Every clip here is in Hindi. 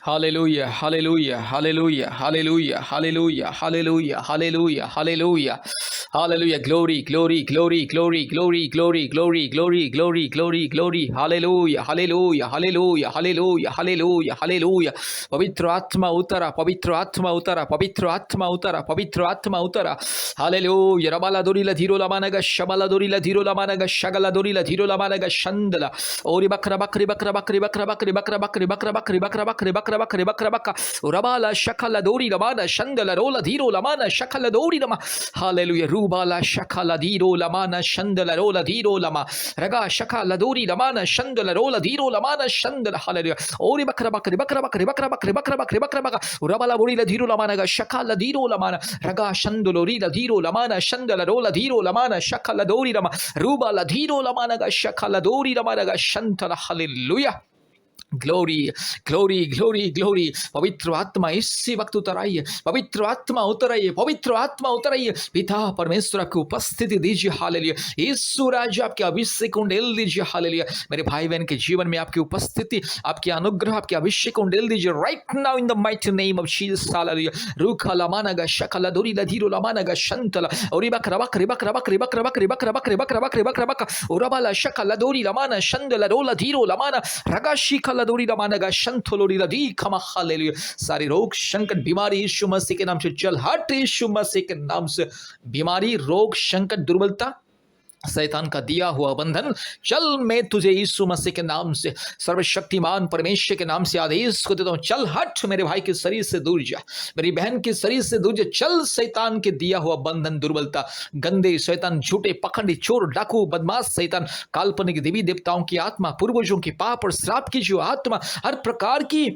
Hallelujah, hallelujah, hallelujah, hallelujah, hallelujah, hallelujah, hallelujah, hallelujah, hallelujah, glory, glory, glory, glory, glory, glory, glory, glory, glory, glory, glory, hallelujah, hallelujah, hallelujah, hallelujah, hallelujah, hallelujah. पवित्र आत्मा उतरा, पवित्र आत्मा उतरा, पवित्र आत्मा उतरा, पवित्र आत्मा उतरा. Hallelujah. Rabala dorila dhiro lamanaga shabala dorila dhiro lamanaga shagala dorila dhiro lamanaga shandala. Ori bakra bakri bakra bakri bakra bakri bakra bakri bakra bakri bakra bakri bakra bakri bakra bakra. Urabala shakala dori lamana shandala rola dhiro lamana shakala dori lama. Hallelujah. Rubala shakala dhiro lamana shandala rola dhiro lama. Raga shakala dori lamana shandala rola dhiro lamana shandala. Hallelujah. Ori bakra bakri bakra bakri bakra bakri bakra bakri bakra bakra. Urabala borila dhiro lamanaga shakala dhiro lamana. Raga shandolori la dhiro lamana shandala rola dhiro lamana shakala dori lama. Ruba la dhiro lamana ga shakala dori lamana ga shantala. Hallelujah. Glory glory glory glory. पवित्र आत्मा इसी वक्त उतर आइए, पवित्र आत्मा उतर आइए, पवित्र आत्मा उतर आइए. पिता परमेश्वर की उपस्थिति दीजिए. हालेलुया. यीशु राजा आपके अभिषेक को डेल दीजिए. हालेलुया. मेरे भाई बहन के जीवन में आपकी उपस्थिति, आपके अनुग्रह, आपके अभिषेक को डेल दीजिए right now in the mighty name of Jesus. Hallelujah. रूखा लमाना गा शकला दोरी ला धीरो लमाना गा शंतला और रिबक रबक रिबक रबक रिबक रबक रिबक रबक रिबक रबक रिबक रबक उरबाला शकला दोरी लमाना शंदला रोला धीरो लमाना रगा शिखला दोरी लमाना गा शंतलोरी ला दी खमा. हालेलुया. सारी रोग संकट बीमारी यीशु मसीह के नाम से चल हट. यीशु मसीह के नाम से बीमारी, रोग, संकट, दुर्बलता, शैतान का दिया हुआ बंधन चल. मैं तुझे यीशु मसीह के नाम से, सर्वशक्तिमान परमेश्वर के नाम से आदेश को देता हूं. चल हट, मेरे भाई के शरीर से दूर जा, मेरी बहन के शरीर से दूर जा. चल शैतान के दिया हुआ बंधन, दुर्बलता, गंदे शैतान, झूठे पखंडी, चोर, डाकू, बदमाश शैतान, काल्पनिक देवी देवताओं की आत्मा, पूर्वजों की पाप और श्राप की जो आत्मा, हर प्रकार की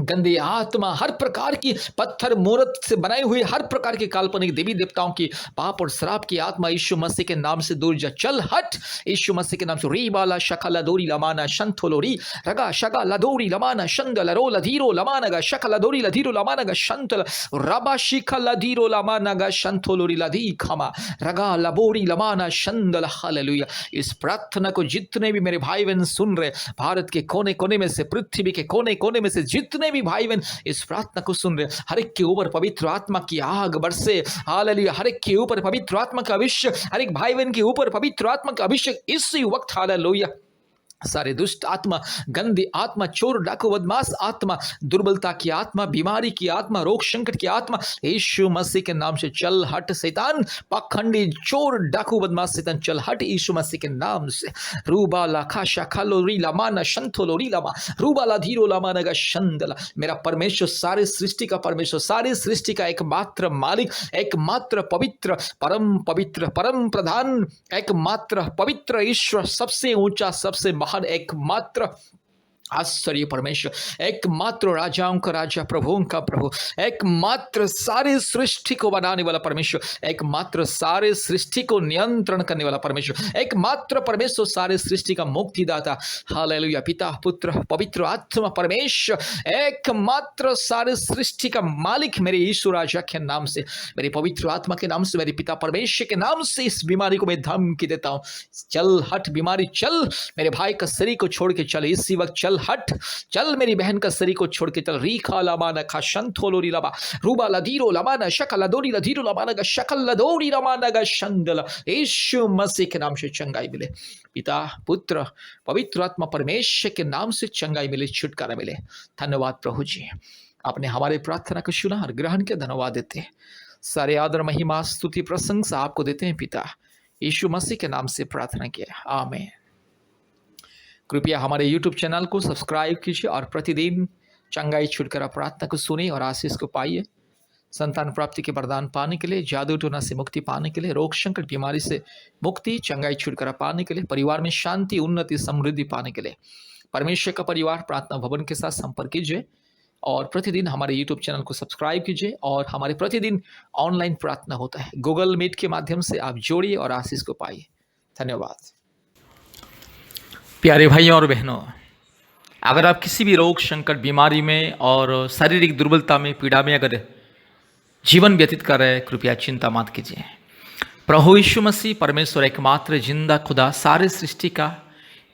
गंदी आत्मा, हर प्रकार की पत्थर मूर्त से बनाई हुई हर प्रकार की काल्पनिक देवी देवताओं की पाप और श्राप की आत्मा यीशु मसीह के नाम से दूर जा. चल हट यीशु मसीह के नाम से. री बाला शकला दोरी लमाना शंथोलोरी रगा शगा लदोरी लमाना शंदल रोला धीरो लमाना गा शकला दोरी लधीरो लमाना गा शंतल रबा शिखा लधीरो लमाना गा शंथोलोरी लधी खमा रगा लबोरी लमाना शंदल. हालेलुया. इस प्रार्थना को जितने भी मेरे भाई बहन सुन रहे, भारत के कोने कोने में से, पृथ्वी के कोने कोने में से जितने भी भाई बहन इस प्रार्थना को सुन रहे, हर एक के ऊपर पवित्र आत्मा की आग बरसे. हालेलुया. हर एक के ऊपर पवित्र आत्मा का अभिषेक, हर एक भाई बहन के ऊपर पवित्र आत्मा का अभिषेक इसी वक्त. हालेलुया. सारे दुष्ट आत्मा, गंदी आत्मा, चोर, डाकू, बदमाश आत्मा, दुर्बलता की आत्मा, बीमारी की आत्मा, रोग संकट की आत्मा यीशु मसीह के नाम से चल हट. शैतान, पाखंडी, चोर, डाकू, बदमाश शैतान चल हट यीशु मसीह के नाम से. रूबा लाखा शाखालोरी लमाना शंथोलोरी लमा रूबा ला धीरो लमाना गा शंदला. मेरा परमेश्वर, सारे सृष्टि का परमेश्वर, सारे सृष्टि का एकमात्र मालिक, एकमात्र पवित्र, परम प्रधान, एकमात्र पवित्र ईश्वर, सबसे ऊंचा, सबसे महान, एकमात्र आश्चर्य परमेश्वर, एकमात्र राजाओं का राजा, प्रभुओं का प्रभु, एकमात्र सारे सृष्टि को बनाने वाला परमेश्वर, एकमात्र सारे सृष्टि को नियंत्रण करने वाला परमेश्वर, एकमात्र परमेश्वर, सारे सृष्टि का मुक्तिदाता. हालेलुया. पिता, पुत्र, पवित्र आत्मा परमेश्वर, एकमात्र सारे सृष्टि का मालिक, मेरे यीशु राजा के नाम से, मेरे पवित्र आत्मा के नाम से, मेरे पिता परमेश्वर के नाम से इस बीमारी को मैं धमकी देता हूं. चल हट बीमारी, चल मेरे भाई का शरीर को छोड़ के चल इसी वक्त. चल हट, चल मेरी बहन का शरीर को छोड़ के चल. रीखा लमाना खा शंथोलोरी लबा रूबा लधीरो लमाना शकल दोरी लधीरो लमाना गा शकल दोरी लमाना गा शंदला. यीशु मसीह के नाम से चंगाई मिले. पिता, पुत्र, पवित्र आत्मा परमेश्वर के नाम से चंगाई मिले, छुटकारा मिले. धन्यवाद प्रभु जी, आपने हमारे प्रार्थना को सुना और ग्रहण के धन्यवाद देते हैं. सारे आदर, महिमा, स्तुति, प्रशंसा आपको देते हैं पिता. यीशु मसीह के नाम से प्रार्थना किया, आमीन. कृपया हमारे YouTube चैनल को सब्सक्राइब कीजिए और प्रतिदिन चंगाई छुटकारा प्रार्थना को सुनिए और आशीष को पाइए. संतान प्राप्ति के वरदान पाने के लिए, जादू टोना से मुक्ति पाने के लिए, रोग संकट बीमारी से मुक्ति, चंगाई छुटकारा पाने के लिए, परिवार में शांति, उन्नति, समृद्धि पाने के लिए परमेश्वर का परिवार प्रार्थना भवन के साथ संपर्क कीजिए और प्रतिदिन हमारे YouTube चैनल को सब्सक्राइब कीजिए. और हमारे प्रतिदिन ऑनलाइन प्रार्थना होता है, गूगल मीट के माध्यम से आप जोड़िए और आशीष को पाइए. धन्यवाद. प्यारे भाइयों और बहनों, अगर आप किसी भी रोग संकट बीमारी में और शारीरिक दुर्बलता में, पीड़ा में अगर जीवन व्यतीत कर रहे हैं, कृपया चिंता मत कीजिए. प्रभु यीशु मसीह परमेश्वर एकमात्र जिंदा खुदा, सारे सृष्टि का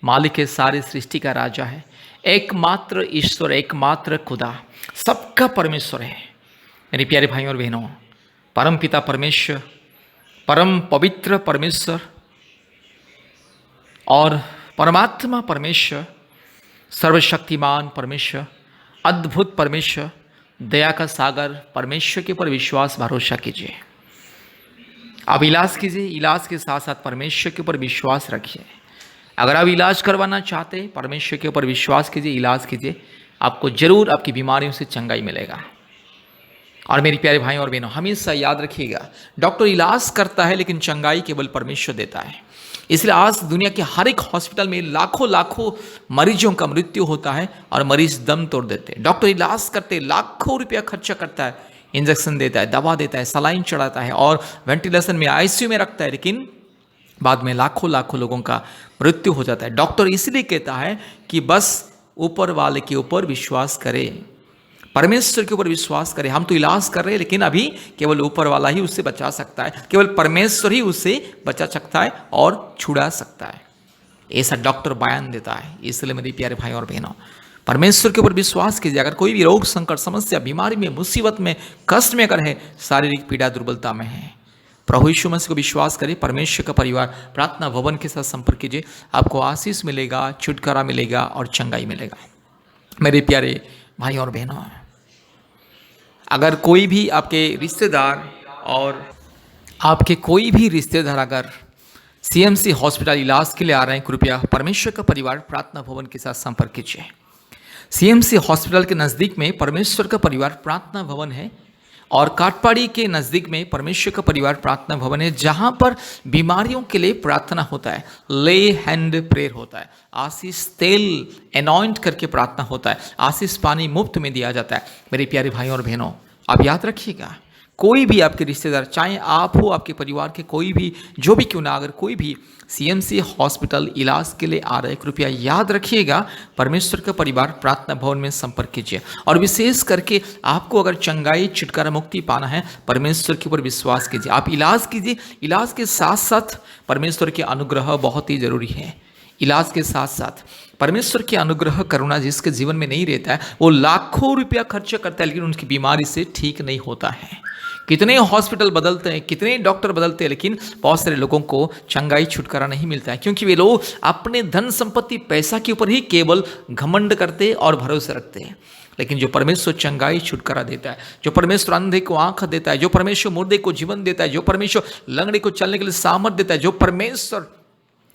मालिक है, सारे सृष्टि का राजा है, एकमात्र ईश्वर, एकमात्र खुदा, सबका परमेश्वर है। मेरे प्यारे भाइयों और बहनों, परम पिता परमेश्वर, परम पवित्र परमेश्वर और परमात्मा परमेश्वर, सर्वशक्तिमान परमेश्वर, अद्भुत परमेश्वर, दया का सागर परमेश्वर के ऊपर विश्वास भरोसा कीजिए। आप इलाज कीजिए, इलाज के साथ साथ परमेश्वर के ऊपर विश्वास रखिए। अगर आप इलाज करवाना चाहते हैं, परमेश्वर के ऊपर विश्वास कीजिए, इलाज कीजिए, आपको जरूर आपकी बीमारियों से चंगाई मिलेगा। और मेरे प्यारे भाई और बहनों, हमेशा याद रखिएगा, डॉक्टर इलाज करता है लेकिन चंगाई केवल परमेश्वर देता है। इसलिए आज दुनिया के हर एक हॉस्पिटल में लाखों लाखों मरीजों का मृत्यु होता है और मरीज दम तोड़ देते हैं। डॉक्टर इलाज करते लाखों रुपया खर्चा करता है, इंजेक्शन देता है, दवा देता है, सलाइन चढ़ाता है और वेंटिलेशन में आईसीयू में रखता है, लेकिन बाद में लाखों लाखों लोगों का मृत्यु हो जाता है। डॉक्टर इसलिए कहता है कि बस ऊपर वाले के ऊपर विश्वास करें, परमेश्वर के ऊपर विश्वास करें। हम तो इलाज कर रहे हैं लेकिन अभी केवल ऊपर वाला ही उससे बचा सकता है, केवल परमेश्वर ही उससे बचा सकता है और छुड़ा सकता है, ऐसा डॉक्टर बयान देता है। इसलिए मेरे प्यारे भाई और बहनों, परमेश्वर के ऊपर विश्वास कीजिए। अगर कोई भी रोग, संकट, समस्या, बीमारी में, मुसीबत में, कष्ट में अगर है, शारीरिक पीड़ा, दुर्बलता में है, प्रभु यीशु मसीह को विश्वास करें। परमेश्वर का परिवार प्रार्थना भवन के साथ संपर्क कीजिए, आपको आशीष मिलेगा, छुटकारा मिलेगा और चंगाई मिलेगा। मेरे प्यारे भाई और बहनों, अगर कोई भी आपके रिश्तेदार और आपके कोई भी रिश्तेदार अगर सीएमसी हॉस्पिटल इलाज के लिए आ रहे हैं, कृपया परमेश्वर का परिवार प्रार्थना भवन के साथ संपर्क कीजिए। सीएमसी हॉस्पिटल के नज़दीक में परमेश्वर का परिवार प्रार्थना भवन है और काटपाड़ी के नज़दीक में परमेश्वर का परिवार प्रार्थना भवन है, जहां पर बीमारियों के लिए प्रार्थना होता है, ले हैंड प्रेयर होता है, आशीष तेल एनॉइंट करके प्रार्थना होता है, आशीष पानी मुफ्त में दिया जाता है। मेरे प्यारे भाइयों और बहनों, आप याद रखिएगा, कोई भी आपके रिश्तेदार, चाहे आप हो, आपके परिवार के कोई भी, जो भी क्यों ना, अगर कोई भी सीएमसी हॉस्पिटल इलाज के लिए आ रहे, कृपया याद रखिएगा, परमेश्वर का परिवार प्रार्थना भवन में संपर्क कीजिए। और विशेष करके आपको अगर चंगाई, छुटकारा, मुक्ति पाना है, परमेश्वर के ऊपर विश्वास कीजिए, आप इलाज कीजिए। इलाज के साथ साथ परमेश्वर के अनुग्रह बहुत ही जरूरी है। इलाज के साथ साथ परमेश्वर की अनुग्रह, करुणा जिसके जीवन में नहीं रहता है, वो लाखों रुपया खर्च करता है लेकिन उनकी बीमारी से ठीक नहीं होता है। कितने हॉस्पिटल बदलते हैं, कितने डॉक्टर बदलते हैं, लेकिन बहुत सारे लोगों को चंगाई, छुटकारा नहीं मिलता है, क्योंकि वे लोग अपने धन संपत्ति, पैसा के ऊपर ही केवल घमंड करते और भरोसे रखते हैं। लेकिन जो परमेश्वर चंगाई, छुटकारा देता है, जो परमेश्वर अंधे को आंख देता है, जो परमेश्वर मुर्दे को जीवन देता है, जो परमेश्वर लंगड़े को चलने के लिए सामर्थ देता है, जो परमेश्वर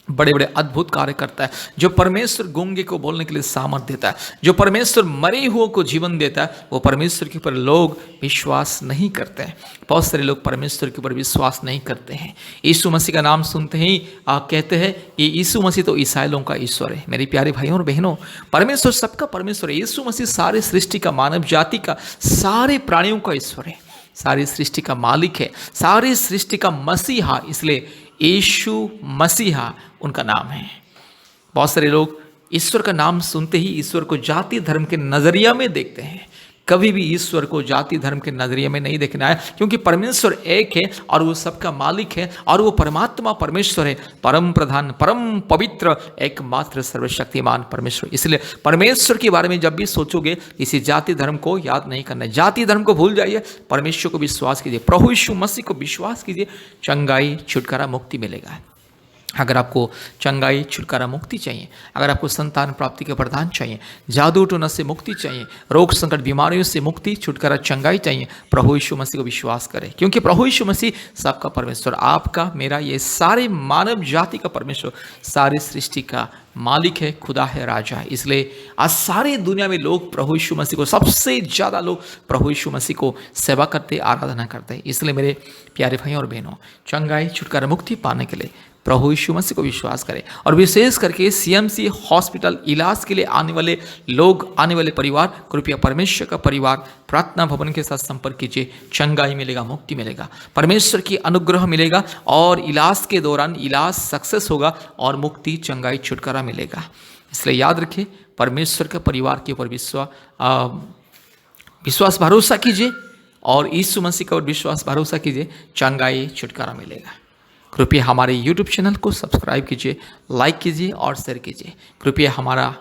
बड़े बड़े अद्भुत कार्य करता है, जो परमेश्वर गूंगे को बोलने के लिए सामर्थ देता है, जो परमेश्वर मरे हुओं को जीवन देता है, वो परमेश्वर के ऊपर लोग विश्वास नहीं करते हैं। बहुत सारे लोग परमेश्वर के ऊपर विश्वास नहीं करते हैं। यीशु मसीह का नाम सुनते ही कहते हैं कि यीशु मसीह तो ईसाइयों का ईश्वर है। मेरे प्यारे भाइयों और बहनों, परमेश्वर सबका परमेश्वर है। यीशु मसीह सारे सृष्टि का, मानव जाति का, सारे प्राणियों का ईश्वर है, सारी सृष्टि का मालिक है, सारी सृष्टि का मसीहा, इसलिए यीशु मसीहा उनका नाम है। बहुत सारे लोग ईश्वर का नाम सुनते ही ईश्वर को जाति धर्म के नजरिया में देखते हैं। कभी भी ईश्वर को जाति धर्म के नजरिए में नहीं देखना है, क्योंकि परमेश्वर एक है और वो सबका मालिक है और वो परमात्मा परमेश्वर है, परम प्रधान, परम पवित्र, एकमात्र सर्वशक्तिमान परमेश्वर। इसलिए परमेश्वर के बारे में जब भी सोचोगे, किसी जाति धर्म को याद नहीं करना है, जाति धर्म को भूल जाइए, परमेश्वर को विश्वास कीजिए, प्रभु यीशु मसीह को विश्वास कीजिए, चंगाई, छुटकारा, मुक्ति मिलेगा। अगर आपको चंगाई, छुटकारा, मुक्ति चाहिए, अगर आपको संतान प्राप्ति का वरदान चाहिए, जादू टोना से मुक्ति चाहिए, रोग संकट बीमारियों से मुक्ति, छुटकारा, चंगाई चाहिए, प्रभु यीशु मसीह को विश्वास करें, क्योंकि प्रभु यीशु मसीह सबका परमेश्वर, आपका, मेरा, ये सारे मानव जाति का परमेश्वर, सारी सृष्टि का मालिक है, खुदा है, राजा है। इसलिए आज सारे दुनिया में लोग प्रभु यीशु मसीह को, सबसे ज़्यादा लोग प्रभु यीशु मसीह को सेवा करते, आराधना करते हैं। इसलिए मेरे प्यारे भाइयों और बहनों, चंगाई, छुटकारा, मुक्ति पाने के लिए प्रभु यीशु मसीह को विश्वास करें। और विशेष करके सीएमसी हॉस्पिटल इलाज के लिए आने वाले लोग, आने वाले परिवार, कृपया परमेश्वर का परिवार प्रार्थना भवन के साथ संपर्क कीजिए। चंगाई मिलेगा, मुक्ति मिलेगा, परमेश्वर की अनुग्रह मिलेगा और इलाज के दौरान इलाज सक्सेस होगा और मुक्ति, चंगाई, छुटकारा मिलेगा। इसलिए याद रखिए, परमेश्वर के परिवार के ऊपर विश्वास भरोसा कीजिए और यीशु मसीह का विश्वास भरोसा कीजिए, चंगाई, छुटकारा मिलेगा। कृपया हमारे YouTube चैनल को सब्सक्राइब कीजिए, लाइक कीजिए और शेयर कीजिए। कृपया हमारा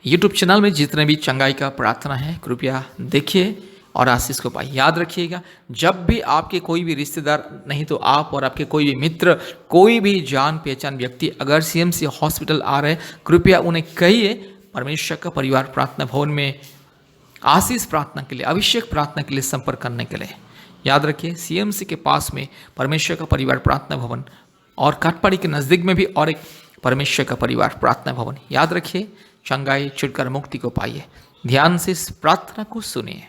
यूट्यूब चैनल में जितने भी चंगाई का प्रार्थना है कृपया देखिए और आशीष को पाइए। याद रखिएगा, जब भी आपके कोई भी रिश्तेदार, नहीं तो आप और आपके कोई भी मित्र, कोई भी जान पहचान व्यक्ति अगर सीएमसी हॉस्पिटल आ रहे, कृपया उन्हें कहिए परमेश्वर का परिवार प्रार्थना भवन में आशीष प्रार्थना के लिए, अभिषेक प्रार्थना के लिए संपर्क करने के लिए। याद रखिए, सीएमसी के पास में परमेश्वर का परिवार प्रार्थना भवन और काटपाड़ी के नज़दीक में भी और एक परमेश्वर का परिवार प्रार्थना भवन। याद रखिए, चंगाई, छुटकारा, मुक्ति को पाइए। ध्यान से इस प्रार्थना को सुनिए।